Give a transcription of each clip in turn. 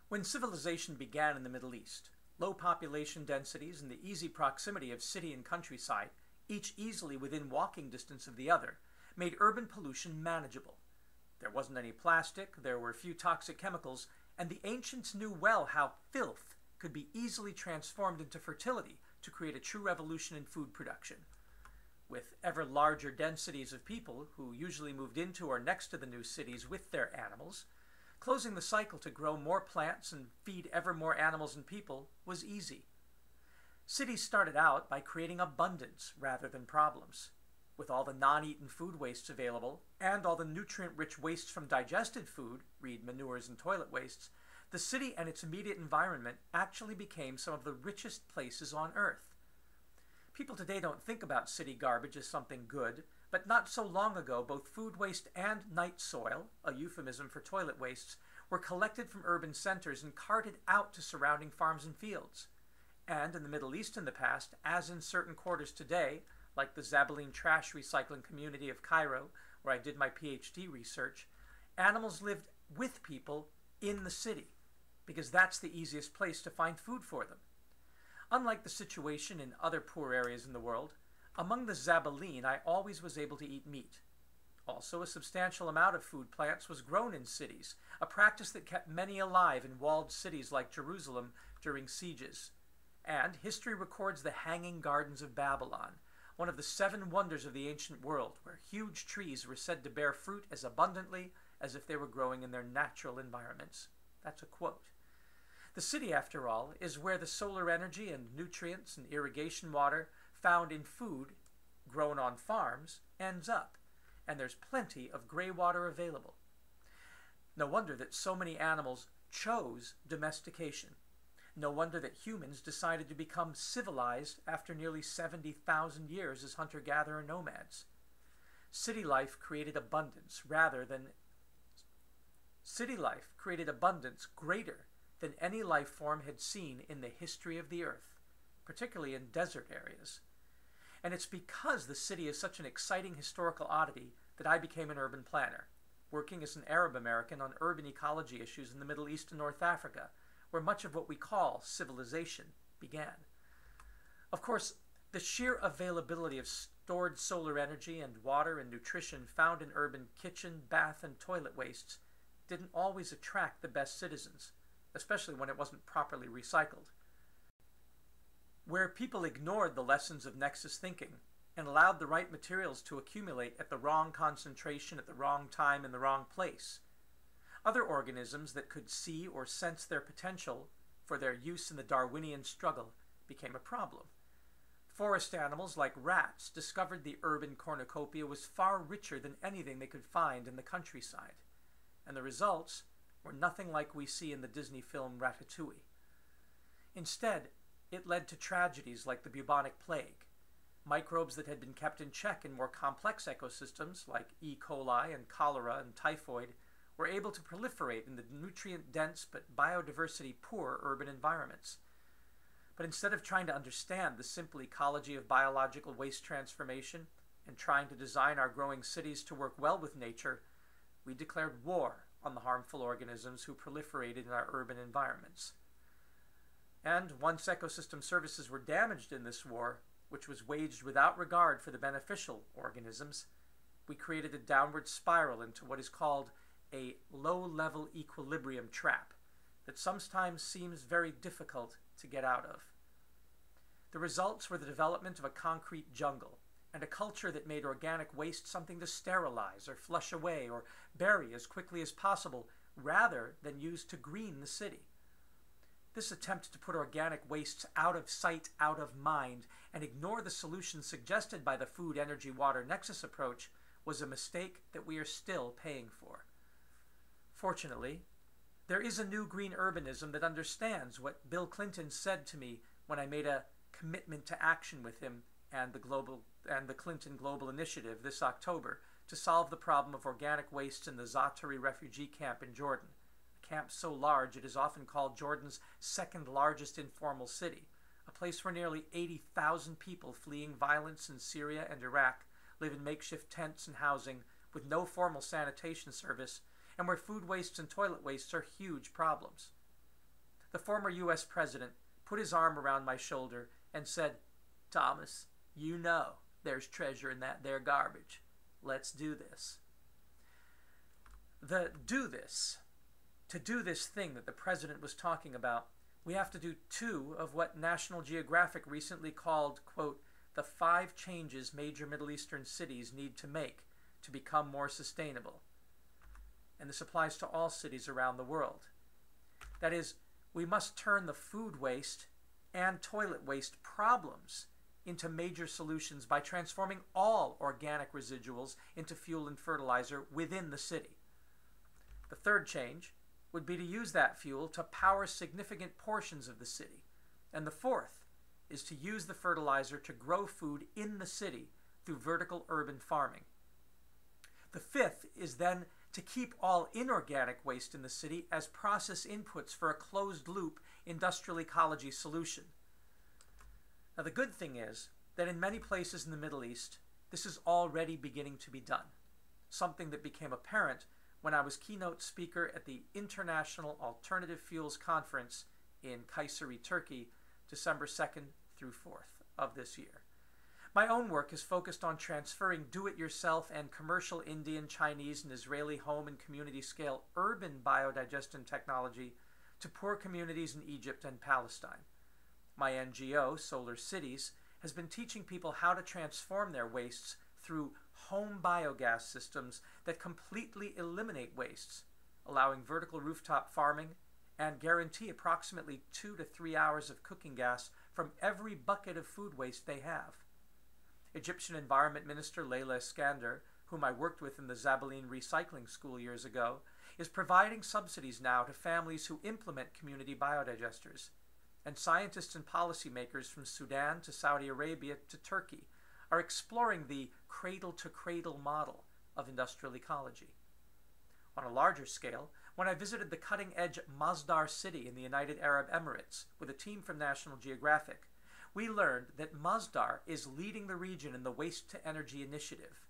When civilization began in the Middle East, low population densities and the easy proximity of city and countryside, each easily within walking distance of the other, made urban pollution manageable. There wasn't any plastic, there were few toxic chemicals, and the ancients knew well how filth could be easily transformed into fertility to create a true revolution in food production. With ever larger densities of people who usually moved into or next to the new cities with their animals, closing the cycle to grow more plants and feed ever more animals and people was easy. Cities started out by creating abundance rather than problems. With all the non-eaten food wastes available, and all the nutrient-rich wastes from digested food, read manures and toilet wastes, the city and its immediate environment actually became some of the richest places on Earth. People today don't think about city garbage as something good, but not so long ago both food waste and night soil, a euphemism for toilet wastes, were collected from urban centers and carted out to surrounding farms and fields. And in the Middle East in the past, as in certain quarters today, like the Zabaleen trash recycling community of Cairo, where I did my PhD research, animals lived with people in the city, because that's the easiest place to find food for them. Unlike the situation in other poor areas in the world, among the Zabaleen I always was able to eat meat. Also, a substantial amount of food plants was grown in cities, a practice that kept many alive in walled cities like Jerusalem during sieges. And history records the Hanging Gardens of Babylon, one of the 7 wonders of the ancient world, where huge trees were said to bear fruit as abundantly as if they were growing in their natural environments. That's a quote. The city, after all, is where the solar energy and nutrients and irrigation water found in food grown on farms ends up, and there's plenty of gray water available. No wonder that so many animals chose domestication. No wonder that humans decided to become civilized after nearly 70,000 years as hunter-gatherer nomads. City life created abundance greater than any life form had seen in the history of the earth, particularly in desert areas. And it's because the city is such an exciting historical oddity that I became an urban planner, working as an Arab American on urban ecology issues in the Middle East and North Africa, where much of what we call civilization began. Of course, the sheer availability of stored solar energy and water and nutrition found in urban kitchen, bath, and toilet wastes didn't always attract the best citizens, especially when it wasn't properly recycled. Where people ignored the lessons of Nexus thinking and allowed the right materials to accumulate at the wrong concentration at the wrong time in the wrong place, other organisms that could see or sense their potential for their use in the Darwinian struggle became a problem. Forest animals like rats discovered the urban cornucopia was far richer than anything they could find in the countryside, and the results were nothing like we see in the Disney film Ratatouille. Instead, it led to tragedies like the bubonic plague. Microbes that had been kept in check in more complex ecosystems like E. coli and cholera and typhoid were able to proliferate in the nutrient-dense but biodiversity-poor urban environments. But instead of trying to understand the simple ecology of biological waste transformation and trying to design our growing cities to work well with nature, we declared war on the harmful organisms who proliferated in our urban environments. And once ecosystem services were damaged in this war, which was waged without regard for the beneficial organisms, we created a downward spiral into what is called a low-level equilibrium trap that sometimes seems very difficult to get out of. The results were the development of a concrete jungle and a culture that made organic waste something to sterilize or flush away or bury as quickly as possible rather than use to green the city. This attempt to put organic wastes out of sight, out of mind, and ignore the solutions suggested by the food, energy, water nexus approach was a mistake that we are still paying for. Fortunately, there is a new green urbanism that understands what Bill Clinton said to me when I made a commitment to action with him and the Clinton Global Initiative this October to solve the problem of organic waste in the Zaatari refugee camp in Jordan, a camp so large it is often called Jordan's second largest informal city, a place where nearly 80,000 people fleeing violence in Syria and Iraq live in makeshift tents and housing with no formal sanitation service, and where food wastes and toilet wastes are huge problems. the former U.S. president put his arm around my shoulder and said, "Thomas, you know there's treasure in that there garbage. Let's do this." To do this thing that the president was talking about, we have to do two of what National Geographic recently called, quote, the 5 changes major Middle Eastern cities need to make to become more sustainable. And this applies to all cities around the world. That is, we must turn the food waste and toilet waste problems into major solutions by transforming all organic residuals into fuel and fertilizer within the city. The third change would be to use that fuel to power significant portions of the city. And the fourth is to use the fertilizer to grow food in the city through vertical urban farming. The fifth is then to keep all inorganic waste in the city as process inputs for a closed-loop industrial ecology solution. Now, the good thing is that in many places in the Middle East, this is already beginning to be done, something that became apparent when I was keynote speaker at the International Alternative Fuels Conference in Kayseri, Turkey, December 2nd through 4th of this year. My own work is focused on transferring do-it-yourself and commercial Indian, Chinese, and Israeli home and community scale urban biodigestion technology to poor communities in Egypt and Palestine. My NGO, Solar Cities, has been teaching people how to transform their wastes through home biogas systems that completely eliminate wastes, allowing vertical rooftop farming and guarantee approximately 2 to 3 hours of cooking gas from every bucket of food waste they have. Egyptian Environment Minister Leila Iskander, whom I worked with in the Zabaleen Recycling School years ago, is providing subsidies now to families who implement community biodigesters. And scientists and policymakers from Sudan to Saudi Arabia to Turkey are exploring the cradle-to-cradle model of industrial ecology. On a larger scale, when I visited the cutting-edge Masdar city in the United Arab Emirates with a team from National Geographic, we learned that Masdar is leading the region in the Waste-to-Energy Initiative.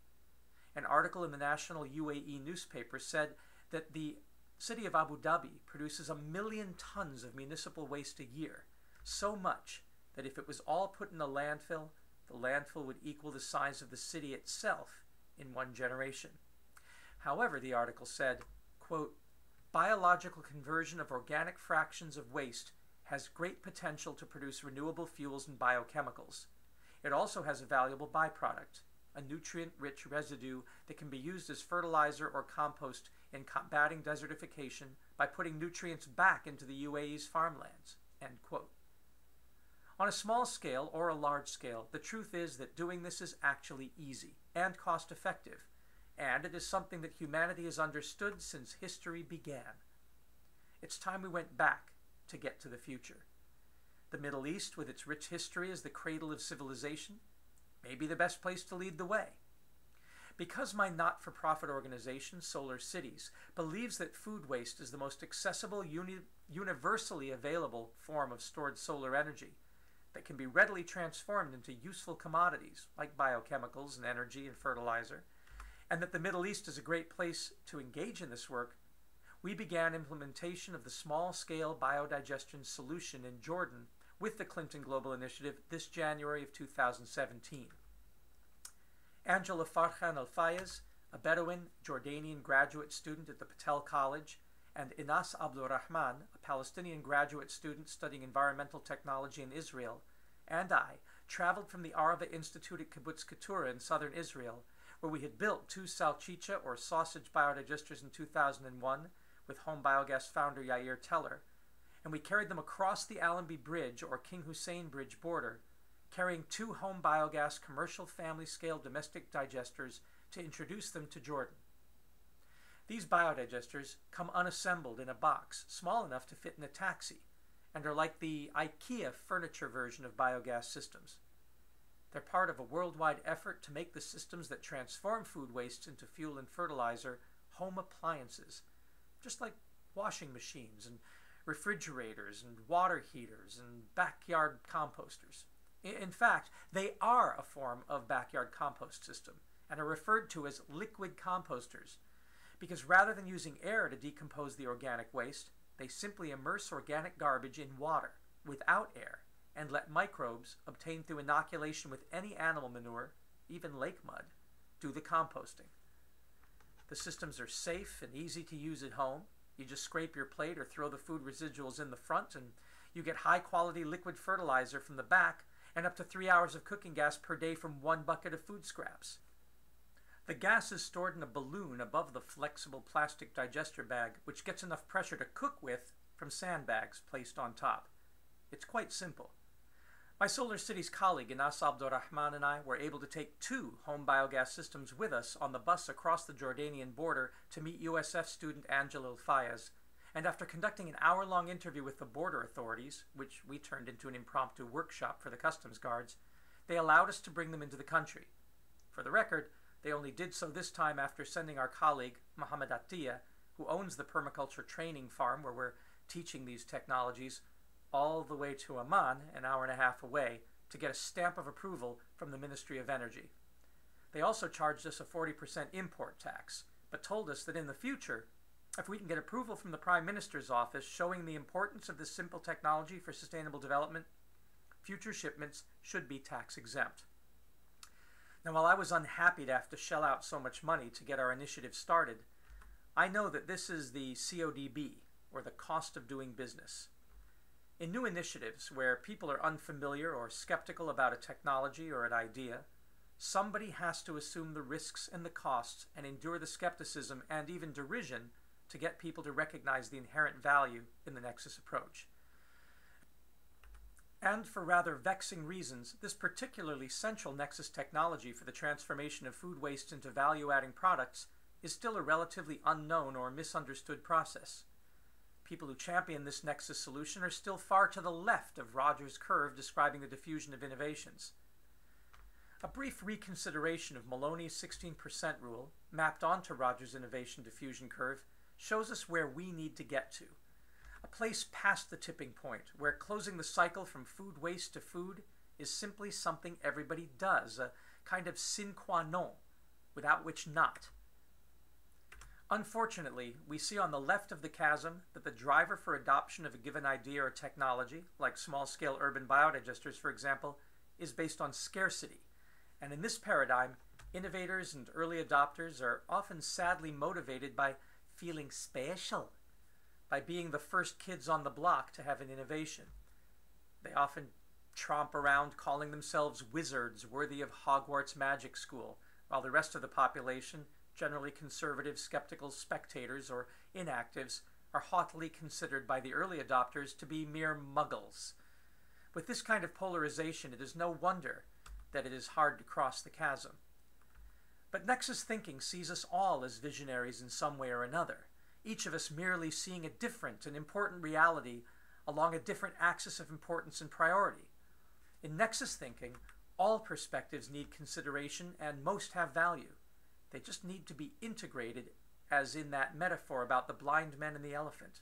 An article in the national UAE newspaper said that the city of Abu Dhabi produces 1 million tons of municipal waste a year, so much that if it was all put in a landfill, the landfill would equal the size of the city itself in 1 generation. However, the article said, quote, biological conversion of organic fractions of waste has great potential to produce renewable fuels and biochemicals. It also has a valuable byproduct, a nutrient-rich residue that can be used as fertilizer or compost in combating desertification by putting nutrients back into the UAE's farmlands, end quote. On a small scale or a large scale, the truth is that doing this is actually easy and cost-effective, and it is something that humanity has understood since history began. It's time we went back to get to the future. The Middle East, with its rich history as the cradle of civilization, may be the best place to lead the way. Because my not-for-profit organization, Solar Cities, believes that food waste is the most accessible, universally available form of stored solar energy that can be readily transformed into useful commodities like biochemicals and energy and fertilizer, and that the Middle East is a great place to engage in this work, we began implementation of the small-scale biodigestion solution in Jordan with the Clinton Global Initiative this January of 2017. Angela Farhan Al-Fayez, a Bedouin Jordanian graduate student at the Patel College, and Inas Abdulrahman, a Palestinian graduate student studying environmental technology in Israel, and I traveled from the Arava Institute at Kibbutz Keturah in southern Israel, where we had built 2 salchicha or sausage biodigesters in 2001 with home biogas founder Yair Teller, and we carried them across the Allenby Bridge or King Hussein Bridge border, carrying 2 home biogas commercial family-scale domestic digesters to introduce them to Jordan. These biodigesters come unassembled in a box small enough to fit in a taxi and are like the IKEA furniture version of biogas systems. They're part of a worldwide effort to make the systems that transform food waste into fuel and fertilizer home appliances, just like washing machines and refrigerators and water heaters and backyard composters. In fact, they are a form of backyard compost system and are referred to as liquid composters because rather than using air to decompose the organic waste, They simply immerse organic garbage in water, without air, and let microbes, obtained through inoculation with any animal manure, even lake mud, do the composting. The systems are safe and easy to use at home. You just scrape your plate or throw the food residuals in the front, and you get high-quality liquid fertilizer from the back and up to 3 hours of cooking gas per day from 1 bucket of food scraps. The gas is stored in a balloon above the flexible plastic digester bag, which gets enough pressure to cook with from sandbags placed on top. It's quite simple. My Solar Cities colleague Inas Abdurrahman and I were able to take 2 home biogas systems with us on the bus across the Jordanian border to meet USF student Angela Fayez, and after conducting an hour-long interview with the border authorities, which we turned into an impromptu workshop for the customs guards, they allowed us to bring them into the country. For the record, they only did so this time after sending our colleague, Mohammed Attiya, who owns the permaculture training farm where we're teaching these technologies, all the way to Amman, an hour and a half away, to get a stamp of approval from the Ministry of Energy. They also charged us a 40% import tax, but told us that in the future, if we can get approval from the Prime Minister's office showing the importance of this simple technology for sustainable development, future shipments should be tax exempt. Now, while I was unhappy to have to shell out so much money to get our initiative started, I know that this is the CODB, or the cost of doing business. In new initiatives where people are unfamiliar or skeptical about a technology or an idea, somebody has to assume the risks and the costs and endure the skepticism and even derision to get people to recognize the inherent value in the Nexus approach. And for rather vexing reasons, this particularly central Nexus technology for the transformation of food waste into value-adding products is still a relatively unknown or misunderstood process. People who champion this Nexus solution are still far to the left of Rogers' curve describing the diffusion of innovations. A brief reconsideration of Maloney's 16% rule, mapped onto Rogers' innovation diffusion curve, shows us where we need to get to. A place past the tipping point, where closing the cycle from food waste to food is simply something everybody does, a kind of sine qua non, without which not. Unfortunately, we see on the left of the chasm that the driver for adoption of a given idea or technology, like small-scale urban biodigesters, for example, is based on scarcity. And in this paradigm, innovators and early adopters are often sadly motivated by feeling special, by being the first kids on the block to have an innovation. They often tromp around calling themselves wizards worthy of Hogwarts Magic School, while the rest of the population, generally conservative, skeptical spectators or inactives, are haughtily considered by the early adopters to be mere muggles. With this kind of polarization, it is no wonder that it is hard to cross the chasm. But Nexus thinking sees us all as visionaries in some way or another, each of us merely seeing a different and important reality along a different axis of importance and priority. In Nexus thinking, all perspectives need consideration and most have value. They just need to be integrated, as in that metaphor about the blind men and the elephant.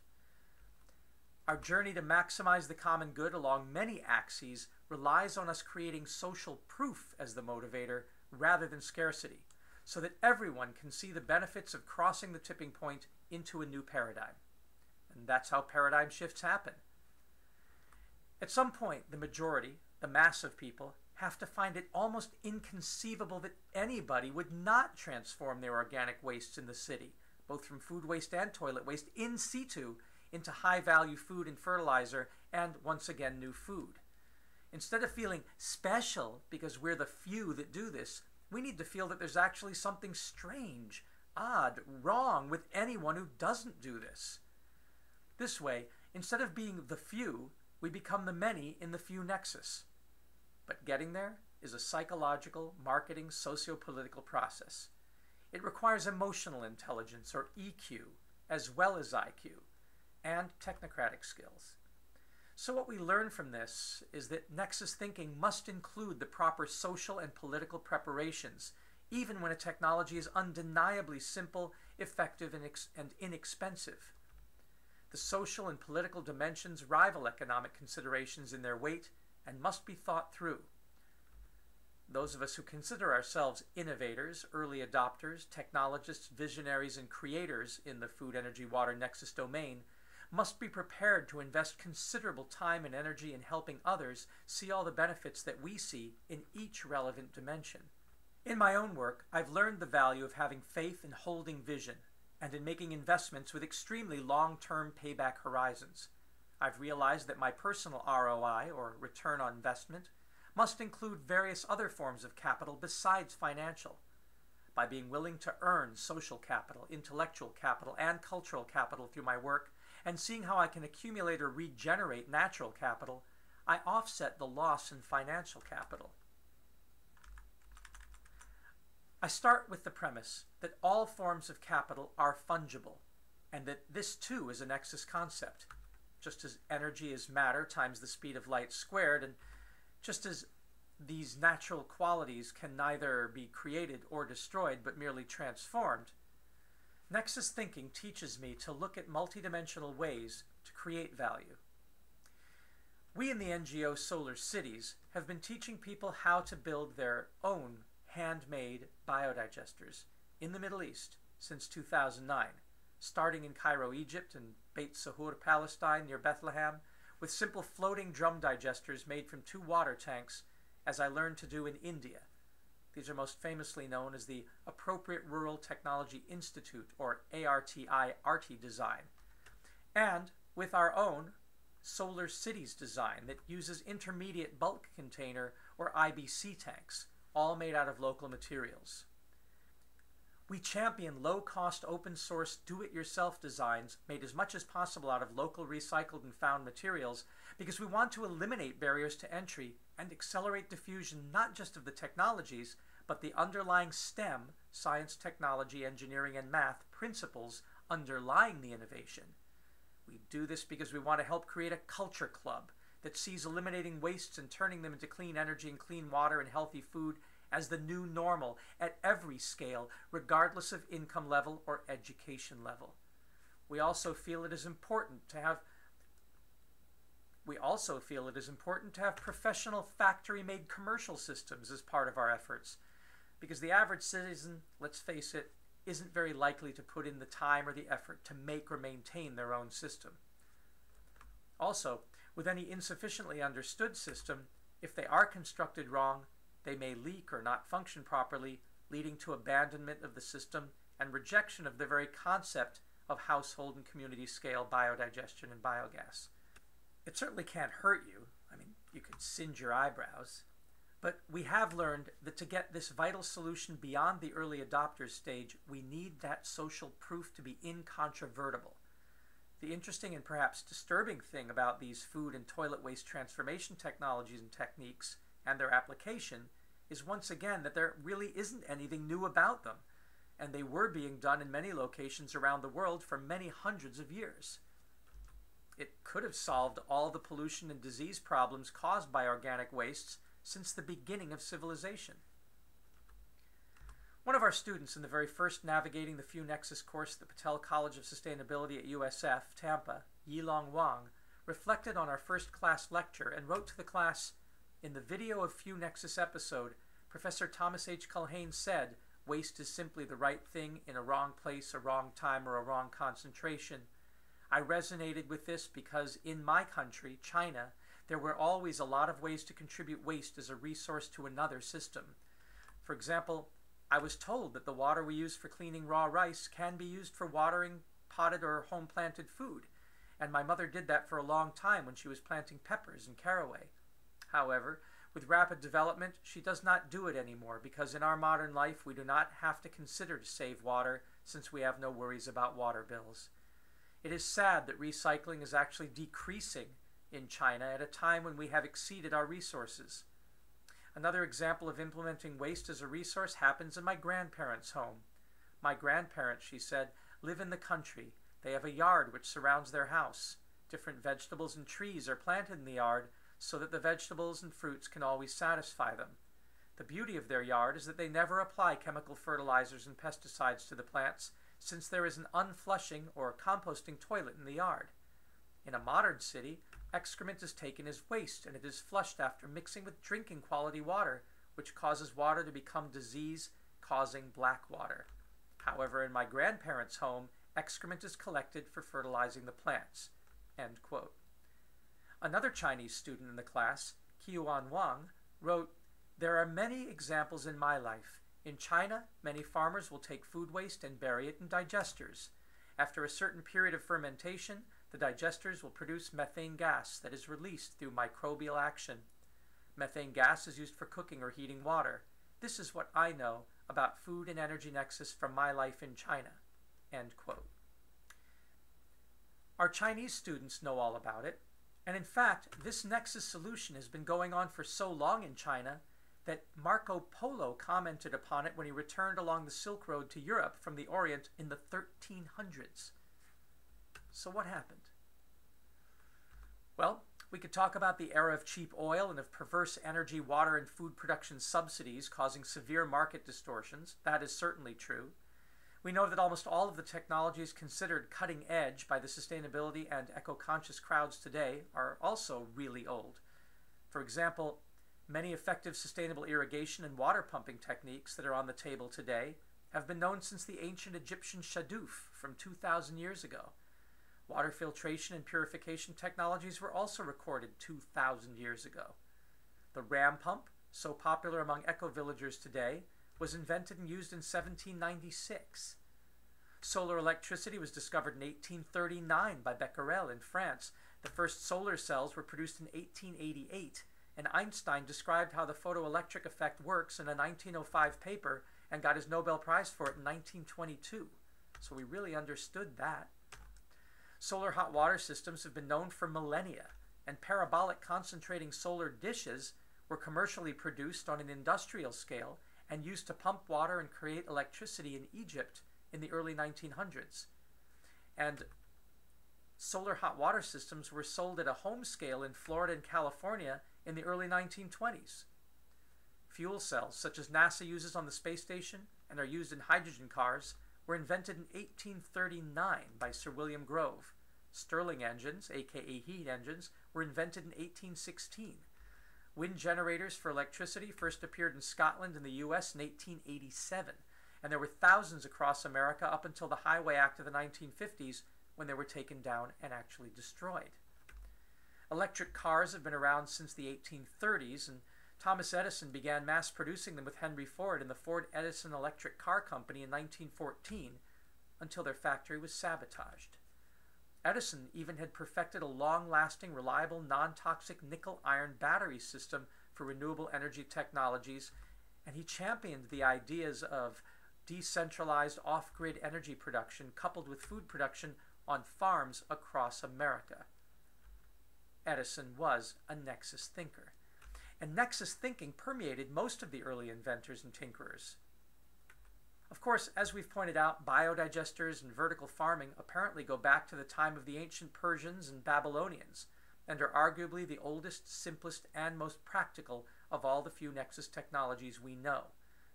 Our journey to maximize the common good along many axes relies on us creating social proof as the motivator rather than scarcity, so that everyone can see the benefits of crossing the tipping point into a new paradigm. And that's how paradigm shifts happen. At some point, the majority, the mass of people, have to find it almost inconceivable that anybody would not transform their organic wastes in the city, both from food waste and toilet waste, in situ into high-value food and fertilizer and, once again, new food. Instead of feeling special because we're the few that do this, we need to feel that there's actually something strange, odd, wrong with anyone who doesn't do this. This way, instead of being the few, we become the many in the few nexus. But getting there is a psychological, marketing, socio-political process. It requires emotional intelligence, or EQ, as well as IQ, and technocratic skills. So what we learn from this is that Nexus thinking must include the proper social and political preparations, even when a technology is undeniably simple, effective, and inexpensive. The social and political dimensions rival economic considerations in their weight and must be thought through. Those of us who consider ourselves innovators, early adopters, technologists, visionaries, and creators in the food, energy, water nexus domain must be prepared to invest considerable time and energy in helping others see all the benefits that we see in each relevant dimension. In my own work, I've learned the value of having faith in holding vision and in making investments with extremely long-term payback horizons. I've realized that my personal ROI, or return on investment, must include various other forms of capital besides financial. By being willing to earn social capital, intellectual capital, and cultural capital through my work, and seeing how I can accumulate or regenerate natural capital, I offset the loss in financial capital. I start with the premise that all forms of capital are fungible, and that this too is a Nexus concept. Just as energy is matter times the speed of light squared, and just as these natural qualities can neither be created or destroyed but merely transformed, Nexus thinking teaches me to look at multidimensional ways to create value. We in the NGO Solar Cities have been teaching people how to build their own handmade biodigesters in the Middle East since 2009, starting in Cairo, Egypt, and Beit Sahur, Palestine, near Bethlehem, with simple floating drum digesters made from 2 water tanks, as I learned to do in India. These are most famously known as the Appropriate Rural Technology Institute, or ARTI design, and with our own Solar Cities design that uses intermediate bulk container, or IBC tanks, all made out of local materials. We champion low-cost, open-source, do-it-yourself designs made as much as possible out of local recycled and found materials because we want to eliminate barriers to entry and accelerate diffusion not just of the technologies, but the underlying STEM, science, technology, engineering, and math principles underlying the innovation. We do this because we want to help create a culture club that sees eliminating wastes and turning them into clean energy and clean water and healthy food as the new normal at every scale, regardless of income level or education level. We also feel it is important to have professional factory-made commercial systems as part of our efforts, because the average citizen, let's face it, isn't very likely to put in the time or the effort to make or maintain their own system. Also, with any insufficiently understood system, if they are constructed wrong, they may leak or not function properly, leading to abandonment of the system and rejection of the very concept of household and community scale biodigestion and biogas. It certainly can't hurt you. I mean, you could singe your eyebrows. But we have learned that to get this vital solution beyond the early adopters stage, we need that social proof to be incontrovertible. The interesting and perhaps disturbing thing about these food and toilet waste transformation technologies and techniques and their application is once again that there really isn't anything new about them, and they were being done in many locations around the world for many hundreds of years. It could have solved all the pollution and disease problems caused by organic wastes since the beginning of civilization. One of our students in the very first Navigating the Few Nexus course at the Patel College of Sustainability at USF, Tampa, Yilong Wang, reflected on our first class lecture and wrote to the class, "In the video of Few Nexus episode, Professor Thomas H. Culhane said, waste is simply the right thing in a wrong place, a wrong time, or a wrong concentration. I resonated with this because in my country, China, there were always a lot of ways to contribute waste as a resource to another system. For example, I was told that the water we use for cleaning raw rice can be used for watering potted or home-planted food, and my mother did that for a long time when she was planting peppers in caraway. However, with rapid development, she does not do it anymore because in our modern life we do not have to consider to save water since we have no worries about water bills. It is sad that recycling is actually decreasing in China at a time when we have exceeded our resources. Another example of implementing waste as a resource happens in my grandparents' home. My grandparents, she said, live in the country. They have a yard which surrounds their house. Different vegetables and trees are planted in the yard so that the vegetables and fruits can always satisfy them. The beauty of their yard is that they never apply chemical fertilizers and pesticides to the plants, since there is an unflushing or composting toilet in the yard. In a modern city, excrement is taken as waste and it is flushed after mixing with drinking quality water, which causes water to become disease-causing black water. However, in my grandparents' home, excrement is collected for fertilizing the plants. End quote. Another Chinese student in the class, Qiuan Wang, wrote, "There are many examples in my life. In China, many farmers will take food waste and bury it in digesters. After a certain period of fermentation, the digesters will produce methane gas that is released through microbial action. Methane gas is used for cooking or heating water. This is what I know about food and energy nexus from my life in China." End quote. Our Chinese students know all about it, and in fact, this nexus solution has been going on for so long in China that Marco Polo commented upon it when he returned along the Silk Road to Europe from the Orient in the 1300s. So what happened? Well, we could talk about the era of cheap oil and of perverse energy, water, and food production subsidies causing severe market distortions. That is certainly true. We know that almost all of the technologies considered cutting edge by the sustainability and eco-conscious crowds today are also really old. For example, many effective sustainable irrigation and water pumping techniques that are on the table today have been known since the ancient Egyptian shadoof from 2,000 years ago. Water filtration and purification technologies were also recorded 2,000 years ago. The ram pump, so popular among eco-villagers today, was invented and used in 1796. Solar electricity was discovered in 1839 by Becquerel in France. The first solar cells were produced in 1888, and Einstein described how the photoelectric effect works in a 1905 paper and got his Nobel Prize for it in 1922. So we really understood that. Solar hot water systems have been known for millennia, and parabolic concentrating solar dishes were commercially produced on an industrial scale and used to pump water and create electricity in Egypt in the early 1900s. And solar hot water systems were sold at a home scale in Florida and California in the early 1920s. Fuel cells, such as NASA uses on the space station and are used in hydrogen cars, were invented in 1839 by Sir William Grove. Stirling engines, aka heat engines, were invented in 1816. Wind generators for electricity first appeared in Scotland and the US in 1887, and there were thousands across America up until the Highway Act of the 1950s, when they were taken down and actually destroyed. Electric cars have been around since the 1830s, and Thomas Edison began mass producing them with Henry Ford and the Ford Edison Electric Car Company in 1914, until their factory was sabotaged. Edison even had perfected a long-lasting, reliable, non-toxic nickel-iron battery system for renewable energy technologies, and he championed the ideas of decentralized off-grid energy production coupled with food production on farms across America. Edison was a Nexus thinker, and Nexus thinking permeated most of the early inventors and tinkerers. Of course, as we've pointed out, biodigesters and vertical farming apparently go back to the time of the ancient Persians and Babylonians, and are arguably the oldest, simplest, and most practical of all the few Nexus technologies we know,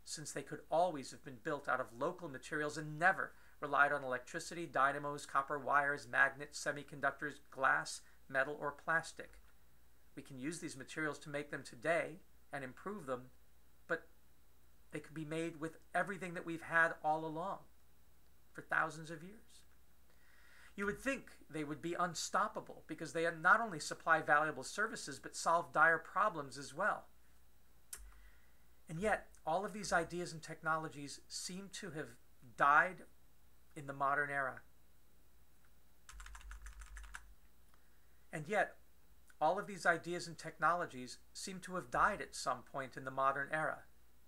since they could always have been built out of local materials and never relied on electricity, dynamos, copper wires, magnets, semiconductors, glass, metal, or plastic. We can use these materials to make them today and improve them, but they could be made with everything that we've had all along for thousands of years. You would think they would be unstoppable because they not only supply valuable services but solve dire problems as well. And yet, all of these ideas and technologies seem to have died in the modern era. And yet, all of these ideas and technologies seem to have died at some point in the modern era,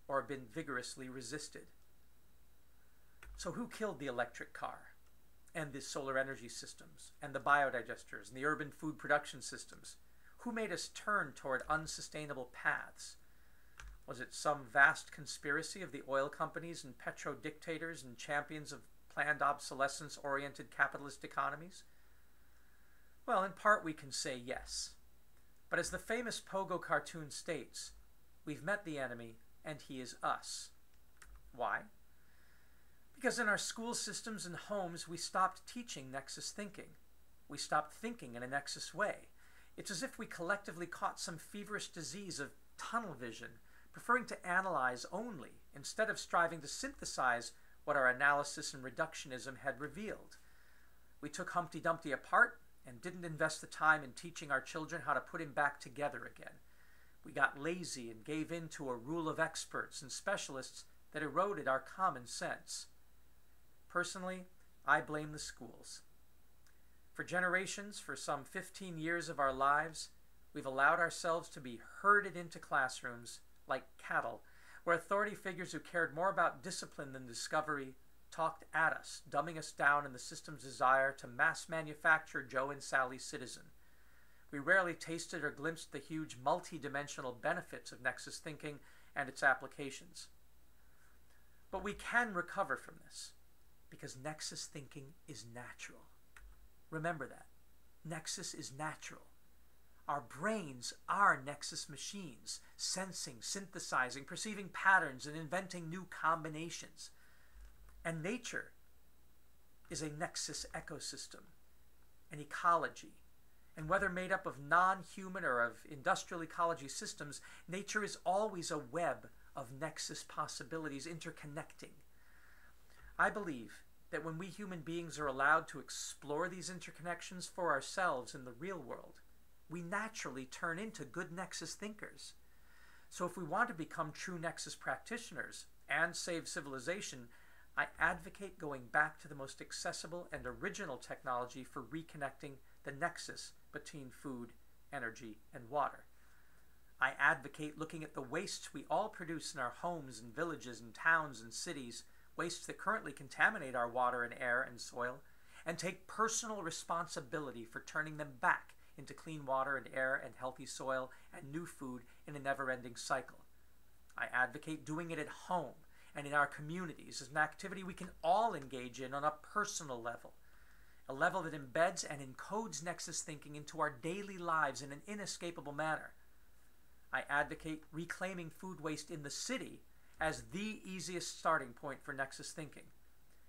or been vigorously resisted. So who killed the electric car, and the solar energy systems, and the biodigesters, and the urban food production systems? Who made us turn toward unsustainable paths? Was it some vast conspiracy of the oil companies and petro-dictators and champions of planned obsolescence-oriented capitalist economies? Well, in part we can say yes. But as the famous Pogo cartoon states, we've met the enemy and he is us. Why? Because in our school systems and homes we stopped teaching Nexus thinking. We stopped thinking in a Nexus way. It's as if we collectively caught some feverish disease of tunnel vision, preferring to analyze only instead of striving to synthesize what our analysis and reductionism had revealed. We took Humpty Dumpty apart and didn't invest the time in teaching our children how to put him back together again. We got lazy and gave in to a rule of experts and specialists that eroded our common sense. Personally, I blame the schools. For generations, for some 15 years of our lives, we've allowed ourselves to be herded into classrooms like cattle, where authority figures who cared more about discipline than discovery talked at us, dumbing us down in the system's desire to mass manufacture Joe and Sally Citizen. We rarely tasted or glimpsed the huge multi-dimensional benefits of Nexus thinking and its applications. But we can recover from this, because Nexus thinking is natural. Remember that. Nexus is natural. Our brains are Nexus machines, sensing, synthesizing, perceiving patterns, and inventing new combinations. And nature is a Nexus ecosystem, an ecology. And whether made up of non-human or of industrial ecology systems, nature is always a web of Nexus possibilities interconnecting. I believe that when we human beings are allowed to explore these interconnections for ourselves in the real world, we naturally turn into good Nexus thinkers. So if we want to become true Nexus practitioners and save civilization, I advocate going back to the most accessible and original technology for reconnecting the nexus between food, energy, and water. I advocate looking at the wastes we all produce in our homes and villages and towns and cities, wastes that currently contaminate our water and air and soil, and take personal responsibility for turning them back into clean water and air and healthy soil and new food in a never-ending cycle. I advocate doing it at home and in our communities as an activity we can all engage in on a personal level, a level that embeds and encodes Nexus thinking into our daily lives in an inescapable manner. I advocate reclaiming food waste in the city as the easiest starting point for Nexus thinking,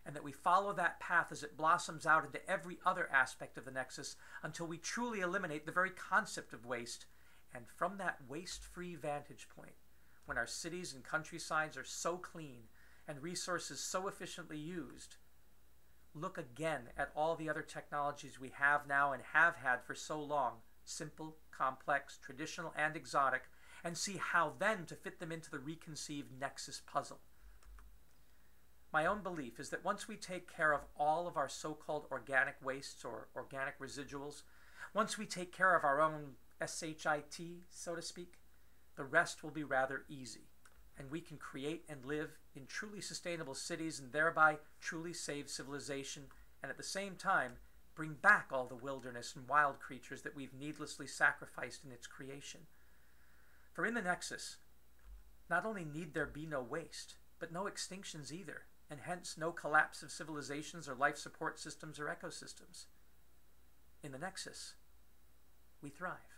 and that we follow that path as it blossoms out into every other aspect of the Nexus until we truly eliminate the very concept of waste, and from that waste-free vantage point, when our cities and countrysides are so clean and resources so efficiently used, look again at all the other technologies we have now and have had for so long, simple, complex, traditional, and exotic, and see how then to fit them into the reconceived Nexus puzzle. My own belief is that once we take care of all of our so-called organic wastes or organic residuals, once we take care of our own SHIT, so to speak, the rest will be rather easy, and we can create and live in truly sustainable cities and thereby truly save civilization, and at the same time bring back all the wilderness and wild creatures that we've needlessly sacrificed in its creation. For in the Nexus, not only need there be no waste, but no extinctions either, and hence no collapse of civilizations or life support systems or ecosystems. In the Nexus, we thrive.